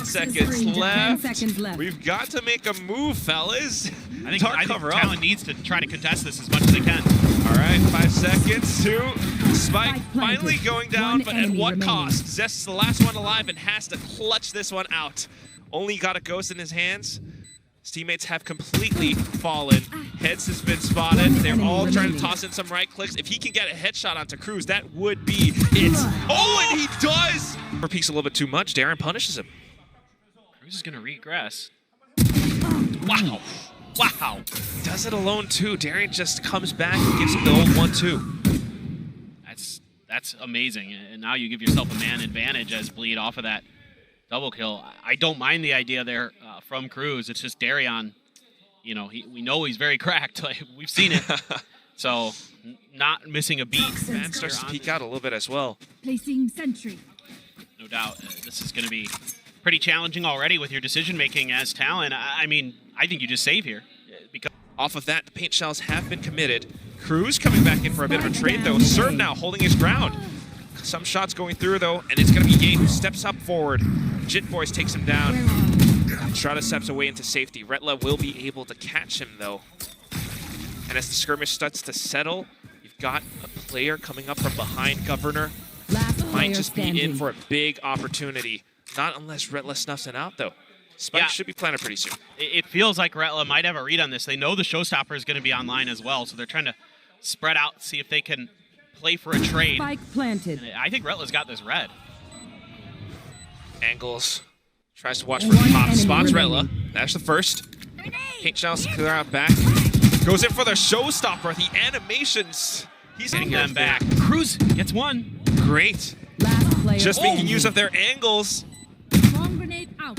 seconds left. We've got to make a move, fellas. I think Talon needs to try to contest this as much as they can. All right, 5 seconds. 2. Spike finally going down, but at what cost? Zest's the last one alive and has to clutch this one out. Only got a ghost in his hands. His teammates have completely fallen. Heads has been spotted. They're all trying to toss in some right clicks. If he can get a headshot onto Cruz, that would be it. Oh, and he does! Peeks a little bit too much. Darren punishes him. Cruz is going to regress. Wow. Wow. Does it alone, too. Darren just comes back and gives him the old 1-2. That's amazing. And now you give yourself a man advantage as Bleed off of that double kill. I don't mind the idea there from Cruz. It's just Darion, you know, we know he's very cracked. Like, we've seen it. So not missing a beat. Man starts to peek out a little bit as well. Placing sentry. No doubt. This is going to be pretty challenging already with your decision making as Talon. I mean, I think you just save here. Because off of that, the paint shells have been committed. Cruz coming back in for a bit of a trade, though. Serve now holding his ground. Some shots going through, though, and it's going to be Ye who steps up forward. Jit Boys takes him down. Strata steps away into safety. Retla will be able to catch him, though. And as the skirmish starts to settle, you've got a player coming up from behind Governor. Might just be in for a big opportunity. Not unless Retla snuffs it out, though. Spike should be planted pretty soon. It feels like Retla might have a read on this. They know the Showstopper is going to be online as well, so they're trying to spread out, see if they can play for a trade. Spike planted. And I think Retla's got this red. Angles. Tries to watch for the pop. Spots Retla. That's the first. Paint shells to clear out back. Goes in for the Showstopper. The animations. He's getting them back. Cruz gets one. Great. Just making use of their angles.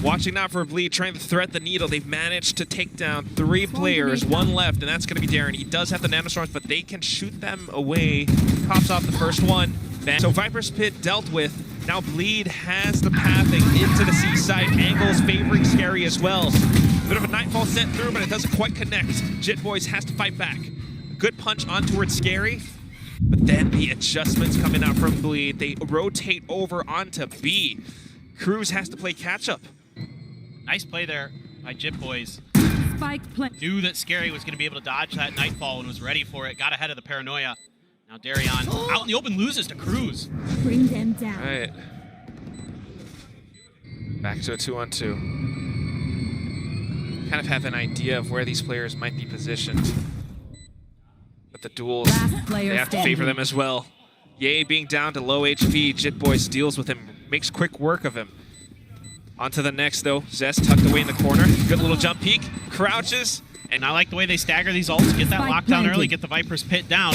Watching out for a Bleed, trying to thread the needle. They've managed to take down 3 players, 1 left, and that's going to be Darren. He does have the nanostorms, but they can shoot them away. Pops off the first one. So Viper's Pit dealt with. Now Bleed has the pathing into the seaside. Angles favoring Sscary as well. Bit of a nightfall sent through, but it doesn't quite connect. Jit Boys has to fight back. Good punch on towards Sscary. But then the adjustments coming out from Bleed. They rotate over onto B. Cruz has to play catch-up. Nice play there by Jit Boys. Spike Knew that Sscary was going to be able to dodge that Nightfall and was ready for it. Got ahead of the paranoia. Now Darion out in the open loses to Cruz. Bring them down. All right. Back to a 2-on-2. Kind of have an idea of where these players might be positioned. But the duels, they have to favor them as well. Ye being down to low HP, Jit Boys deals with him, makes quick work of him. On to the next, though. Zest tucked away in the corner. Good little jump peek. Crouches. And I like the way they stagger these ults. Get that lockdown early. Get the Viper's Pit down.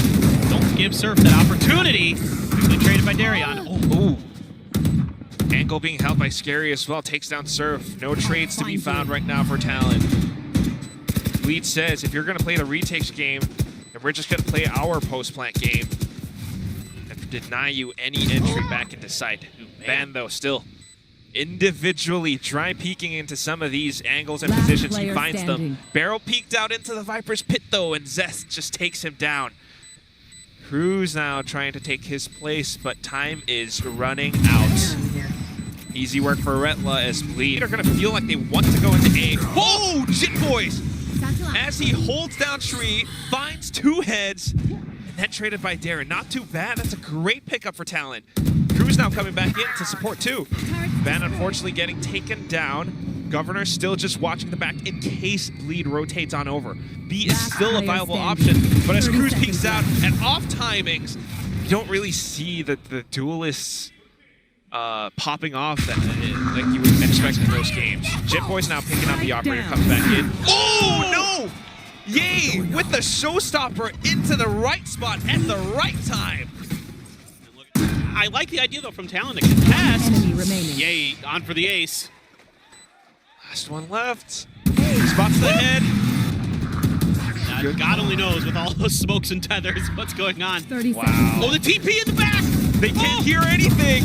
Don't give Surf that opportunity. Quickly traded by Darion. Oh. Angle being held by Sscary as well. Takes down Surf. No trades to be found right now for Talon. Lead says, if you're going to play the retakes game, then we're just going to play our post-plant game and deny you any entry back into site. Ban, though, still individually dry peeking into some of these angles and positions. He finds them. Barrel peeked out into the Viper's Pit, though, and Zest just takes him down. Cruz now trying to take his place, but time is running out. Easy work for Retla as Bleed are going to feel like they want to go into A. Whoa, Jit Boys! As he holds down Tree, finds 2 heads, and then traded by Darren. Not too bad. That's a great pickup for Talon. Cruz now coming back in to support too. Van unfortunately getting taken down. Governor still just watching the back in case Bleed rotates on over. B is still a viable option, but as Cruz peeks out at off timings, you don't really see the duelists popping off that like you would expect in those games. Jit Boys now picking up the operator, comes back in. Oh no! Ye with the Showstopper into the right spot at the right time. I like the idea, though, from Talon to contest. Ye on for the ace. Last one left. Spots the head. Now, God only knows with all those smokes and tethers what's going on. Wow. Oh, the TP in the back. They can't hear anything.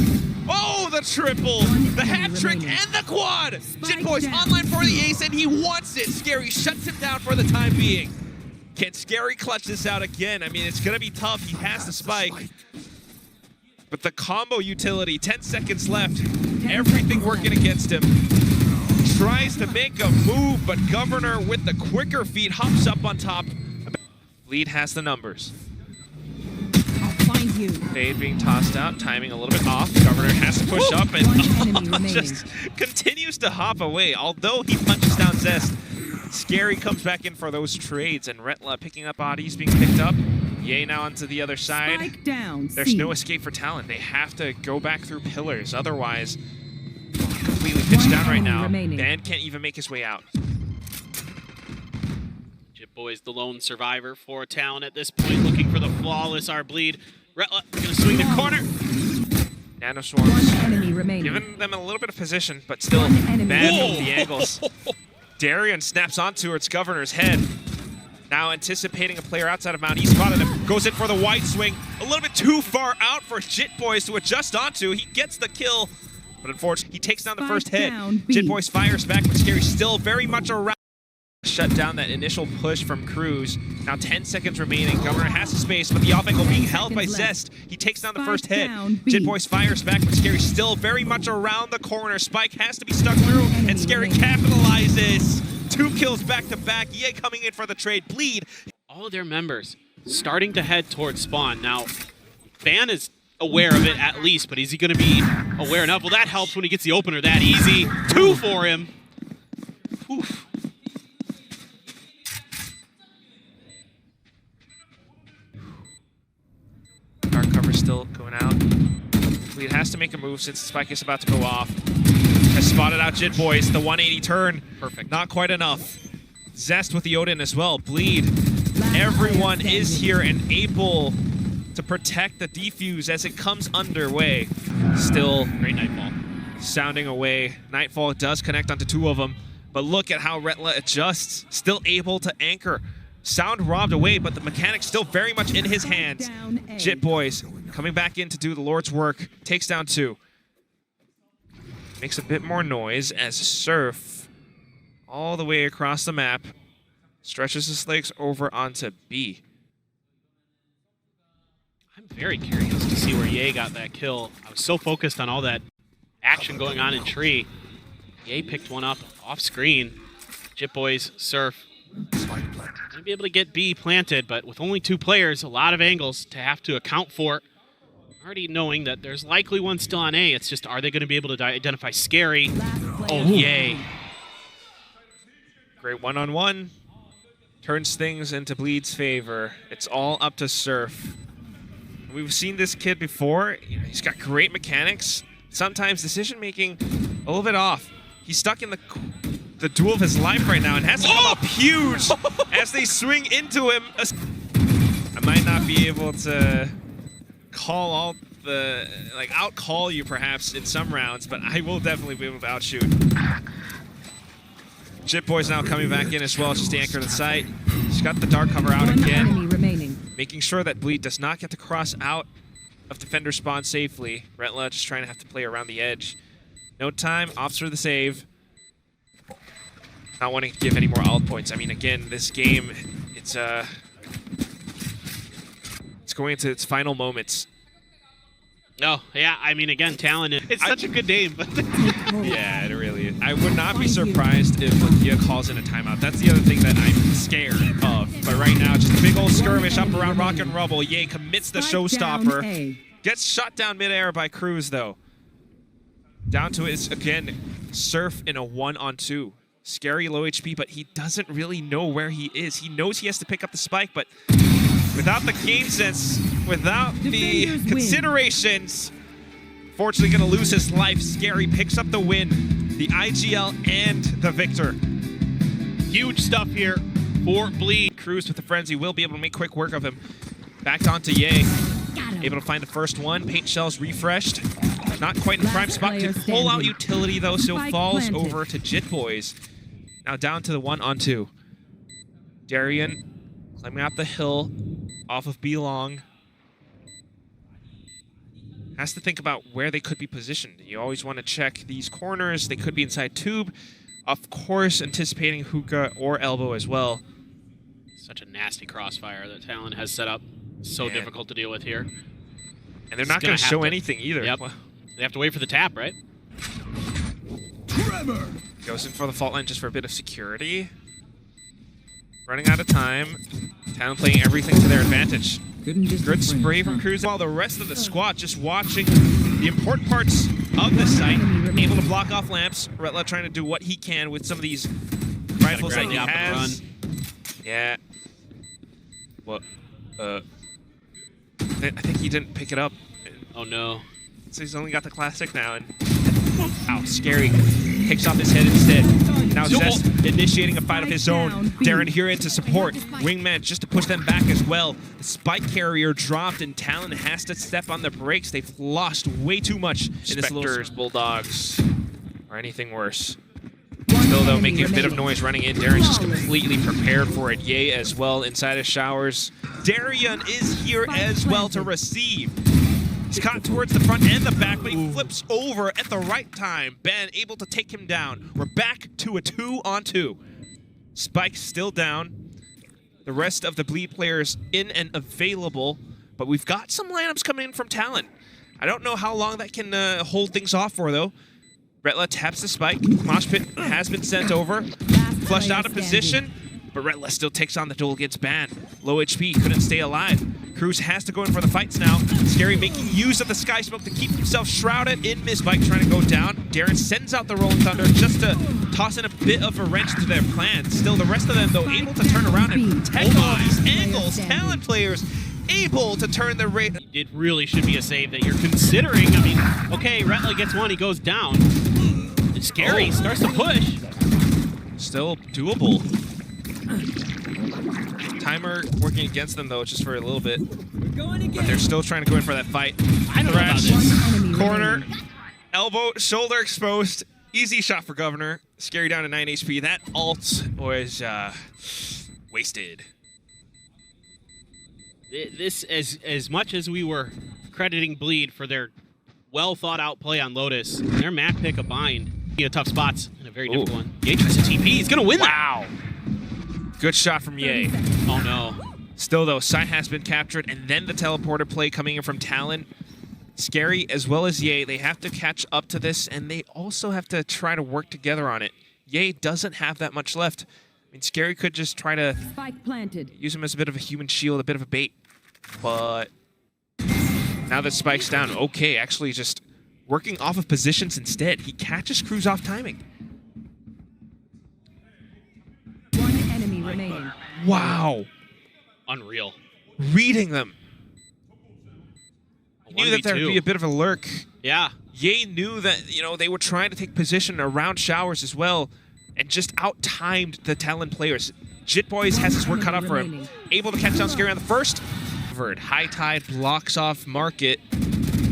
Oh, the triple, the hat trick, and the quad. Jit Boys online for the ace, and he wants it. Sscary shuts him down for the time being. Can Sscary clutch this out again? I mean, it's going to be tough. He has the spike. But the combo utility, 10 seconds left. Everything working against him. tries to make a move, but Governor with the quicker feet hops up on top. Bleed has the numbers. I'll find you. Fade being tossed out, timing a little bit off. Governor has to push up and One enemy remaining. just continues to hop away. Although he punches down Zest, Sscary comes back in for those trades, and Retla picking up bodies being picked up. Yay now onto the other side. Spike down. There's C. no escape for Talon. They have to go back through pillars. Otherwise, completely pitched down right now. remaining. Dan can't even make his way out. Boy's the lone survivor for Talon at this point, looking for the flawless Bleed. Retla gonna swing the corner. Nano Swarms. One enemy remaining. Giving them a little bit of position, but still One enemy. bad Whoa. with the angles. Darian snaps onto its Governor's head. Now anticipating a player outside of Mount. He spotted him. Goes in for the wide swing. A little bit too far out for Jit Boys to adjust onto. He gets the kill, but unfortunately, he takes down the first Spike hit. down, B. Jit Boys fires back, but Sscary's still very much around. Shut down that initial push from Cruz. Now 10 seconds remaining. Governor has the space, but the off angle being held by seconds left. Zest. He takes down the Spike first hit. down, B. Jit Boys fires back, but Sscary's still very much around the corner. Spike has to be stuck through, and Enemy Sscary remaining. capitalizes. 2 kills back to back. EA coming in for the trade. Bleed. All of their members starting to head towards spawn. Now, Fan is aware of it at least, but is he going to be aware enough? Well, that helps when he gets the opener that easy. 2 for him. Oof. Dark cover still going out. Bleed has to make a move since the spike is about to go off. Has spotted out Jit Boys. The 180 turn. Perfect. Not quite enough. Zest with the Odin as well. Bleed. Everyone is here and able to protect the defuse as it comes underway. Still Great Nightfall. sounding away. Nightfall does connect onto 2 of them, but look at how Retla adjusts. Still able to anchor. Sound robbed away, but the mechanics still very much in his hands. Down A. Jit Boys coming back in to do the Lord's work. Takes down 2. Makes a bit more noise as Surf, all the way across the map, stretches his legs over onto B. I'm very curious to see where Ye got that kill. I was so focused on all that action going on in tree. Ye picked one up off screen. Jit Boys, Surf. Gonna be able to get B planted, but with only 2 players, a lot of angles to have to account for. Already knowing that there's likely one still on A. It's just, are they going to be able to identify Sscary? Last Oh, player. Ye. Great one-on-one. Turns things into Bleed's favor. It's all up to Surf. We've seen this kid before. You know, he's got great mechanics. Sometimes decision-making a little bit off. He's stuck in the duel of his life right now and has to come up huge as they swing into him. I might not be able to call all the, like, out-call you perhaps in some rounds, but I will definitely be able to outshoot. Jit Boy's now coming back in as well, just to anchor the site. He's got the dark cover out One again, enemy remaining. making sure that Bleed does not get to cross out of defender spawn safely. Retla just trying to have to play around the edge. No time, opts for the save. Not wanting to give any more ult points. I mean, again, this game, it's going into its final moments. Oh, yeah, I mean, again, Talon, it's such a good name. But Yeah, it really is. I would not be surprised if Lakia calls in a timeout. That's the other thing that I'm scared of. But right now, just a big old skirmish up around Rock and Rubble. Ye commits the Spike down showstopper. A. Gets shot down midair by Cruz, though. Down to it, again, Surf in a 1-on-2. Sscary low HP, but he doesn't really know where he is. He knows he has to pick up the spike, but without the game sense, without the Defenders win. considerations, fortunately going to lose his life. Sscary picks up the win, the IGL and the victor. huge stuff here for Bleed. Cruz with the frenzy will be able to make quick work of him. Back onto Ye. Got him. Able to find the first one. Paint shells refreshed. Not quite in the Last prime spot to player pull out standing. utility, though, so Spike falls planted. over to Jit Boys. Now down to the 1-on-2. Darian climbing up the hill off of B Long. Has to think about where they could be positioned. You always want to check these corners. They could be inside tube. Of course, anticipating hookah or elbow as well. Such a nasty crossfire that Talon has set up. So Man. difficult to deal with here. And they're not going to have show to- anything either. Yep. Well, They have to wait for the tap, right? Goes in for the fault line just for a bit of security. Running out of time. Talon playing everything to their advantage. Good spray from Cruz. While the rest of the squad just watching the important parts of the site. Able to block off lamps. Retla trying to do what he can with some of these rifles that he has. Yeah. What? I think he didn't pick it up. Oh no. So he's only got the classic now, and wow, Sscary kicks off his head instead. Now Zest initiating a fight of his own. Darren here in to support. Wingman just to push them back as well. The spike carrier dropped, and Talon has to step on the brakes. They've lost way too much in this Spectres, Bulldogs, or anything worse. Still, though, making a bit of noise running in. Darren's just completely prepared for it. Ye as well inside his showers. Darian is here as well to receive. He's caught towards the front and the back, but he flips over at the right time. Ben able to take him down. We're back to a 2-on-2. Spike still down. The rest of the Bleed players in and available, but we've got some lineups coming in from Talon. I don't know how long that can hold things off for, though. Retla taps the spike. Mosh Pit has been sent over. Flushed out of position, but Retla still takes on the duel against Ban. Low HP, couldn't stay alive. Cruz has to go in for the fights now. Sscary making use of the Sky Smoke to keep himself shrouded in Mistbike, trying to go down. Darren sends out the Rolling Thunder just to toss in a bit of a wrench to their plan. Still, the rest of them, though, able to turn around and protect all these angles. Talon players able to turn the rate. It really should be a save that you're considering. I mean, okay, Retla gets one, he goes down. It's Sscary, starts to push. Still doable. Timer working against them, though, just for a little bit. But they're still trying to go in for that fight. I don't know about this. Corner, elbow, shoulder exposed. Easy shot for Governor. Sscary down to 9 HP. That ult was wasted. This, as much as we were crediting Bleed for their well-thought-out play on Lotus, their map pick a bind. In tough spots in a very difficult one. Ye tries to TP. He's going to win that. Wow. Good shot from Ye. Oh, no. Still, though, site has been captured, and then the teleporter play coming in from Talon. Sscary, as well as Ye, they have to catch up to this, and they also have to try to work together on it. Ye doesn't have that much left. I mean, Sscary could just try to use him as a bit of a human shield, a bit of a bait. But now that Spike's down, okay, actually just working off of positions instead. He catches Cruz off timing. One enemy remaining. Wow. Unreal. Reading them. He knew that there would be a bit of a lurk. Yeah. Ye knew that, you know, they were trying to take position around showers as well, and just out-timed the Talon players. Jitboys has his work cut out for him. Able to catch down Sscary on the first. High Tide blocks off Market.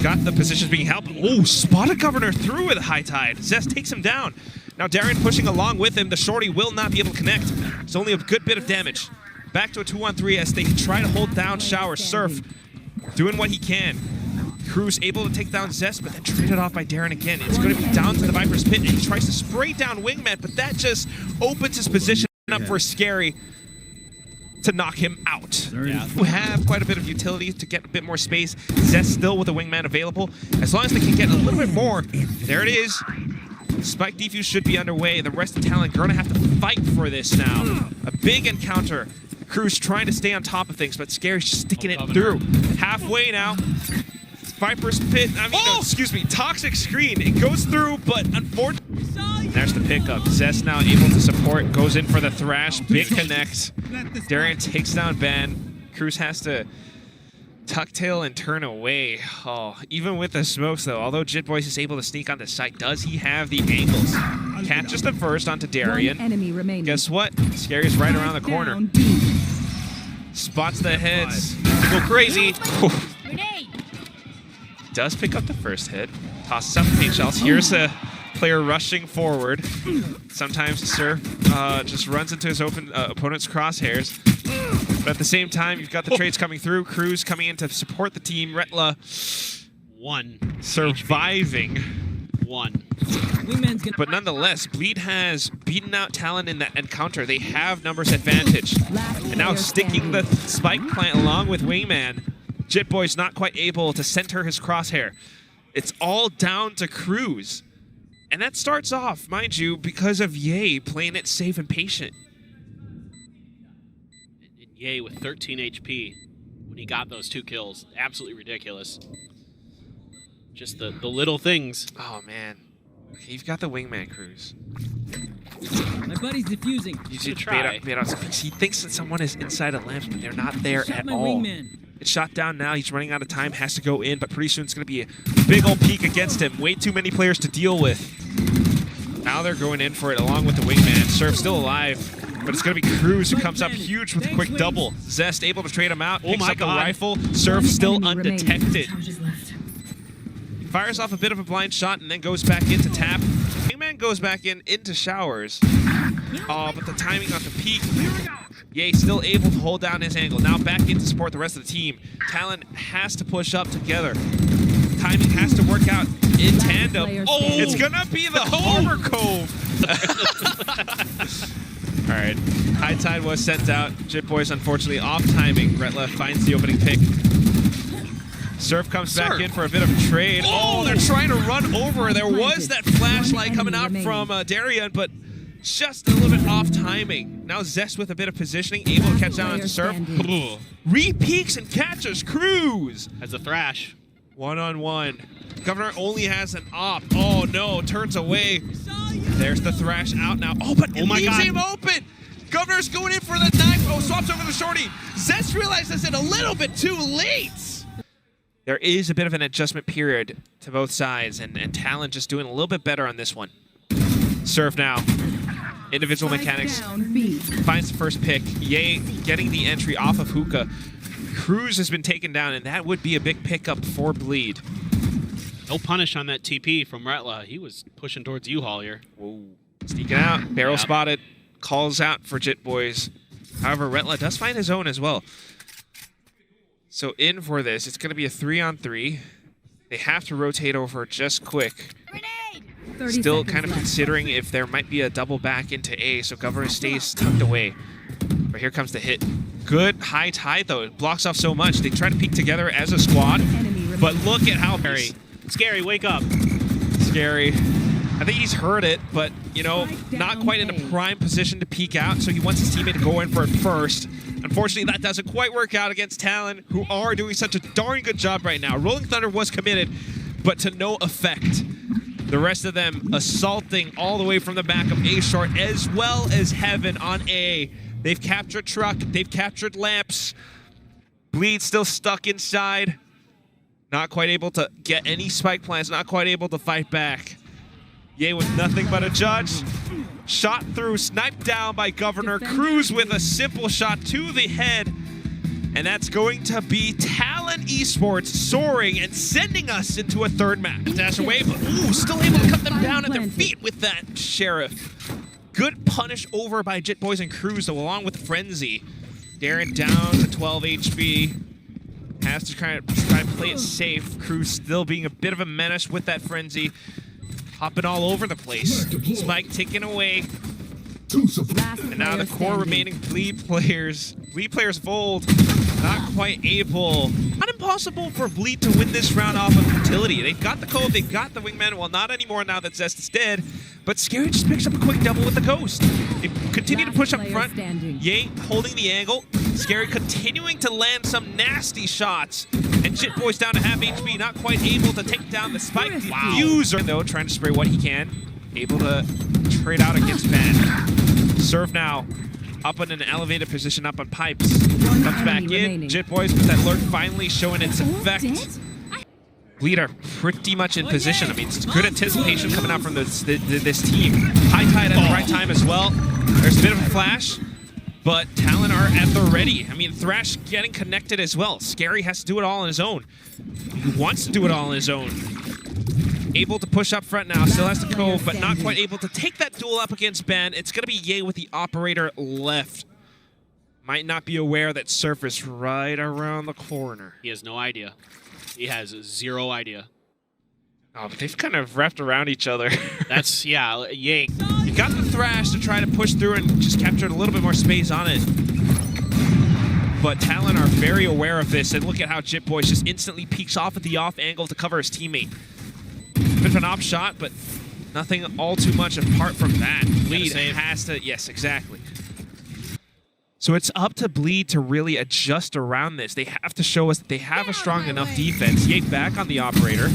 Got the positions being helped. Oh, spotted Governor through with High Tide. Zest takes him down. Now Darren pushing along with him. The shorty will not be able to connect. It's only a good bit of damage. Back to a 2-on-3 as they try to hold down Shower. Surf doing what he can. Cruz able to take down Zest, but then traded off by Darren again. It's going to be down to the Viper's Pit, and he tries to spray down Wingman, but that just opens his position up for Sscary to knock him out. Yeah. We have quite a bit of utility to get a bit more space. Zest still with the Wingman available. As long as they can get a little bit more, there it is. Spike defuse should be underway. The rest of Talon are going to have to fight for this now. A big encounter. Cruz trying to stay on top of things, but Sscary's just sticking it through. Halfway now. Viper's Pit, no, excuse me, Toxic Screen. It goes through, but unfortunately, there's the pickup. Zest now able to support, goes in for the Thrash, big connect. Darren takes down Ben. Cruz has to tuck tail and turn away. Oh, even with the smokes though, although Jitboys is able to sneak on the site, does he have the angles? Catches the first onto Darian. Guess what? Sscary's right around the corner. Spots the heads. To go crazy. Does pick up the first hit. Tosses out the paint shells. Here's a player rushing forward. Sometimes Surf just runs into his opponent's crosshairs. But at the same time, you've got the trades coming through. Cruz coming in to support the team. Retla surviving. But nonetheless, Bleed has beaten out Talon in that encounter. They have numbers advantage. And now sticking the spike plant along with Wingman. Jitboy's not quite able to center his crosshair. It's all down to Cruz. And that starts off, mind you, because of Ye playing it safe and patient. And Ye with 13 HP when he got those 2 kills. Absolutely ridiculous. Just the little things. Oh, man. Okay, you've got the wingman cruise. My buddy's defusing. You should should try. bait out some peaks. He thinks that someone is inside a lamp, but they're not there Shot at my all. wingman. It's shot down now. He's running out of time. Has to go in, but pretty soon it's going to be a big old peek against him. Way too many players to deal with. Now they're going in for it along with the wingman. Surf still alive, but it's going to be Cruz who comes up huge with a quick double. Zest able to trade him out. Picks my up the God. rifle. Surf One still enemy remaining. undetected. Charges left. Fires off a bit of a blind shot and then goes back into tap. Wingman goes back into showers. Oh, but the timing on the peak. Ye still able to hold down his angle. Now back in to support the rest of the team. Talon has to push up together. Timing has to work out in tandem. player Oh, standing. it's gonna be the Harbor Cove. All right, High Tide was sent out. Jit Boys unfortunately off timing. Retla finds the opening pick. Surf comes back in for a bit of a trade. Oh, they're trying to run over. There was that flashlight coming out from Darian, but just a little bit off timing. Now Zest with a bit of positioning, able to catch down onto Surf. Re-peeks and catches Cruz. As a thrash. One-on-one. Governor only has an op. Oh no, turns away. There's the thrash out now. Oh, but it my leaves God. him open. Governor's going in for the knife. Oh, swaps over the shorty. Zest realizes it a little bit too late. There is a bit of an adjustment period to both sides, and Talon just doing a little bit better on this one. Surf now. Individual Spike mechanics. down B. Finds the first pick. Ye getting the entry off of Hookah. Cruz has been taken down, and that would be a big pickup for Bleed. No punish on that TP from Retla. He was pushing towards U-Haul here. Whoa. Sneaking out. Barrel Yep. spotted. Calls out for Jit Boys. However, Retla does find his own as well. So in for this, it's going to be a 3-on-3. They have to rotate over just quick. 30 Still seconds kind of left. considering if there might be a double back into A, so Governor stays tucked away. But here comes the hit. Good High Tide, though. It blocks off so much. They try to peek together as a squad, Enemy but remaining. look at how Scary, wake up. Scary. I think he's heard it, but, you know, Spike not down quite in a A. prime position to peek out, so he wants his teammate to go in for it first. Unfortunately, that doesn't quite work out against Talon, who are doing such a darn good job right now. Rolling Thunder was committed, but to no effect. The rest of them assaulting all the way from the back of A short, as well as Heaven on A. They've captured Truck, they've captured Lamps. Bleed still stuck inside. Not quite able to get any spike plants, not quite able to fight back. Ye with nothing but a judge. Shot through, sniped down by Governor. Cruz with a simple shot to the head. And that's going to be Talon Esports soaring and sending us into a third match. Dash away, but ooh, still able to cut them down at their feet with that Sheriff. Good punish over by Jit Boys and Cruz, though, along with Frenzy. Darren down to 12 HP. Has to try and play it safe. Cruz still being a bit of a menace with that Frenzy. Hopping all over the place. Spike ticking away. Last And now the player core standing. remaining Bleed players. Bleed players fold. Not quite able. Not impossible for Bleed to win this round off of utility. They've got the code, they've got the wingman. Well, not anymore now that Zest is dead. But Sscary just picks up a quick double with the Ghost. They continue to Last push up player front. standing. Ye holding the angle. Sscary continuing to land some nasty shots. And Jit Boy's down to half HP, not quite able to take down the Spike Diffuser, though, trying to spray what he can. Able to trade out against Ben. Surf now. Up in an elevated position, up on pipes. Comes back in. remaining. Jit Boys with that lurk finally showing its effect. Bleed are pretty much in position. I mean, it's good anticipation coming out from this team. High Tide at the right time as well. There's a bit of a flash, but Talon are at the ready. I mean, Thrash getting connected as well. Sscary has to do it all on his own. He wants to do it all on his own. Able to push up front now, still has to cove, but not quite able to take that duel up against Ben. It's going to be Ye with the operator left. Might not be aware that Surf is right around the corner. He has no idea. He has zero idea. Oh, but they've kind of wrapped around each other. That's, yeah, Ye. You got the Thrash to try to push through and just capture a little bit more space on it. But Talon are very aware of this, and look at how Jit Boys just instantly peeks off at the off angle to cover his teammate. Bit of an off shot, but Nothing all too much apart from that. Bleed save. has to, yes, exactly. So it's up to Bleed to really adjust around this. They have to show us that they have a strong enough defense. Yay, back on the operator.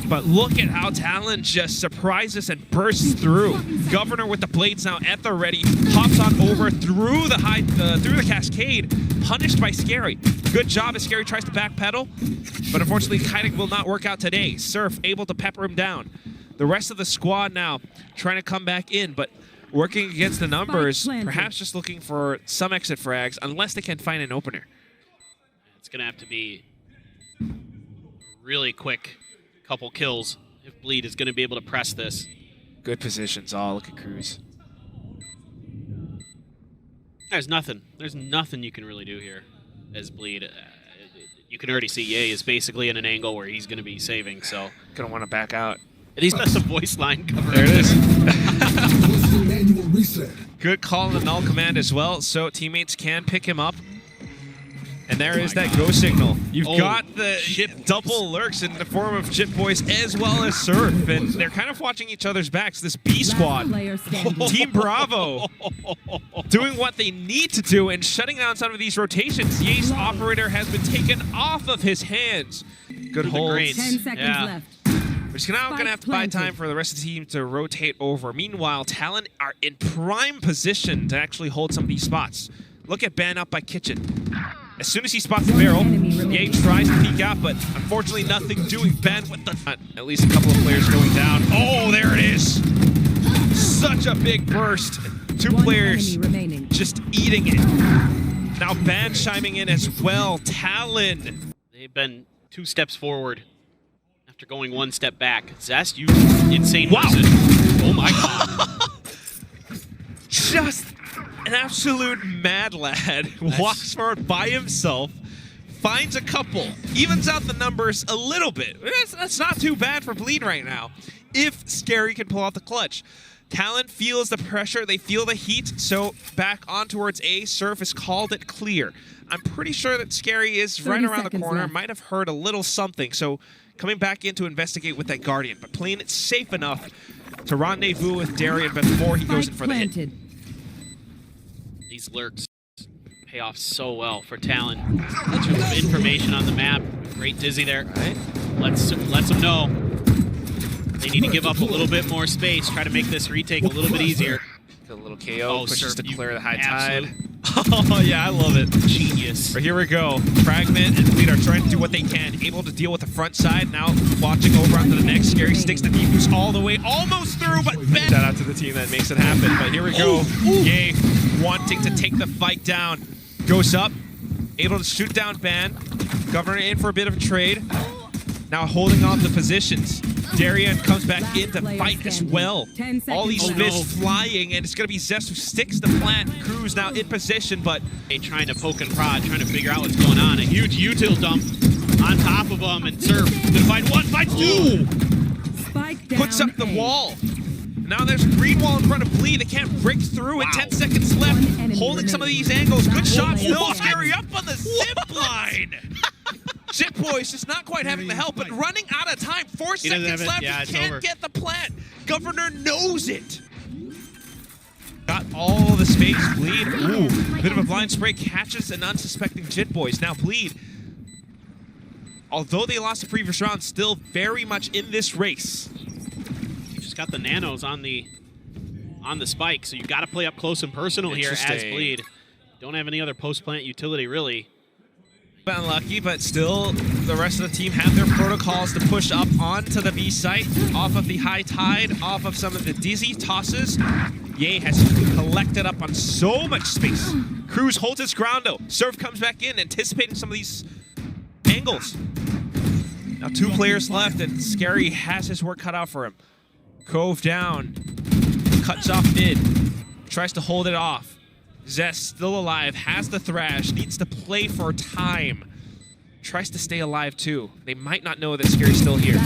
But look at how Talon just surprises and bursts through. Governor with the blades now at the ready, hops on over through the cascade, punished by Sscary. Good job as Sscary tries to backpedal, but unfortunately kiting will not work out today. Surf able to pepper him down. The rest of the squad now trying to come back in, but working against the numbers, perhaps just looking for some exit frags, unless they can find an opener. It's going to have to be really quick couple kills if Bleed is going to be able to press this. Good positions. Oh, look at Cruz. There's nothing you can really do here as Bleed. You can already see Ye is basically in an angle where he's going to be saving, so. Gonna want to back out. And he's got the voice line covered. There it is. Good call on the null command as well, so teammates can pick him up. And there is that go signal. You've got the double lurks in the form of Jit Boys as well as Surf, and they're kind of watching each other's backs. This B squad, Team Bravo, doing what they need to do and shutting down some of these rotations. Ye's operator has been taken off of his hands. Good hold. 10 seconds left. We're just now going to have to buy time for the rest of the team to rotate over. Meanwhile, Talon are in prime position to actually hold some of these spots. Look at Ban up by Kitchen. As soon as he spots the barrel, Ye tries to peek out, but unfortunately nothing doing. Ben with the... At least a couple of players going down. Oh, there it is! Such a big burst. Two players just eating it. Now Ban chiming in as well. Talon. They've been 2 steps forward after going 1 step back. Zest, you insane person. Oh my god. Just an absolute mad lad. Walks forward by himself, finds a couple, evens out the numbers a little bit. That's not too bad for Bleed right now, if Sscary can pull out the clutch. Talon feels the pressure, they feel the heat, so back on towards A. Surf has called it clear. I'm pretty sure that Sscary is right around the corner, might have heard a little something, so coming back in to investigate with that Guardian, but playing it safe enough to rendezvous with Darian before he goes in for the hit. These lurks pay off so well for Talon. In terms of information on the map, great Dizzy there. Right. Lets them know they need to give up a little bit more space, try to make this retake a little bit easier. A little KO pushes to clear the high tide. Absolute. Oh yeah, I love it. Genius. But here we go. Fragment and Bleed are trying to do what they can. Able to deal with the front side. Now watching over onto the next. Sscary sticks the defuse all the way. Almost through, but Ben. Shout out to the team that makes it happen. But here we go. Ye wanting to take the fight down. Goes up. Able to shoot down Ban. Governor in for a bit of a trade. Now holding on to positions. Darian comes back in to fight as well. All these fists flying, and it's going to be Zest who sticks the plant. Cruz now in position, but trying to poke and prod, trying to figure out what's going on. A huge util dump on top of him, and Surf gonna find 1, finds 2. Puts up the wall. Now there's a green wall in front of Bleed. They can't break through it. 10 seconds left. Holding some of these angles. Good shot. Still Sscary up on the zip line. Jit Boys just not quite having the help, but running out of time. 4 seconds left. Yeah, he can't get the plant. Governor knows it. Got all the space. Bleed. Ooh, bit of a blind spray. Catches an unsuspecting Jit Boys. Now Bleed, although they lost the previous round, still very much in this race. Just got the nanos on the spike, so you got to play up close and personal here as Bleed. Don't have any other post-plant utility, really. Unlucky, but still the rest of the team have their protocols to push up onto the B site, off of the high tide, off of some of the dizzy tosses. Ye has collected up on so much space. Cruz holds his ground though. Surf comes back in, anticipating some of these angles. Now 2 players left, and Sscary has his work cut out for him. Cove down, cuts off mid, tries to hold it off. Zest still alive, has the thrash, needs to play for time. Tries to stay alive too. They might not know that Sscary's still here.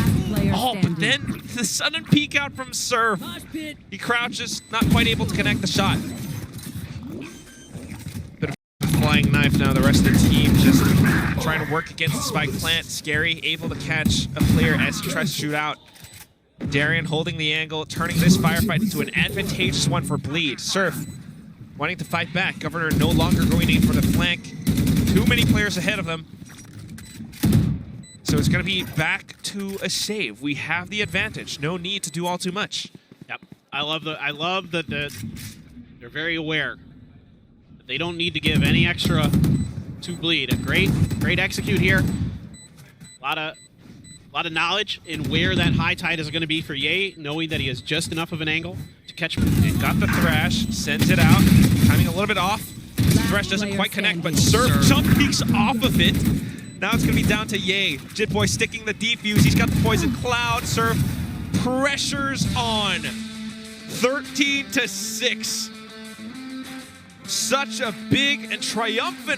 Oh, but then the sudden peek out from Surf. He crouches, not quite able to connect the shot. Bit of a flying knife now. The rest of the team just trying to work against the spike plant. Sscary able to catch a player as he tries to shoot out. Darian holding the angle, turning this firefight into an advantageous one for Bleed. Surf wanting to fight back. Governor no longer going in for the flank. Too many players ahead of them. So it's going to be back to a save. We have the advantage. No need to do all too much. Yep. I love that they're very aware that they don't need to give any extra to Bleed. A great execute here. A lot of knowledge in where that high tide is going to be for Ye, knowing that he has just enough of an angle to catch him. And got the Thrash, sends it out, timing a little bit off. Thrash doesn't quite connect, but Surf jump peeks off of it. Now it's going to be down to Ye. Jitboy sticking the defuse. He's got the poison cloud. Surf pressures on. 13-6. Such a big and triumphant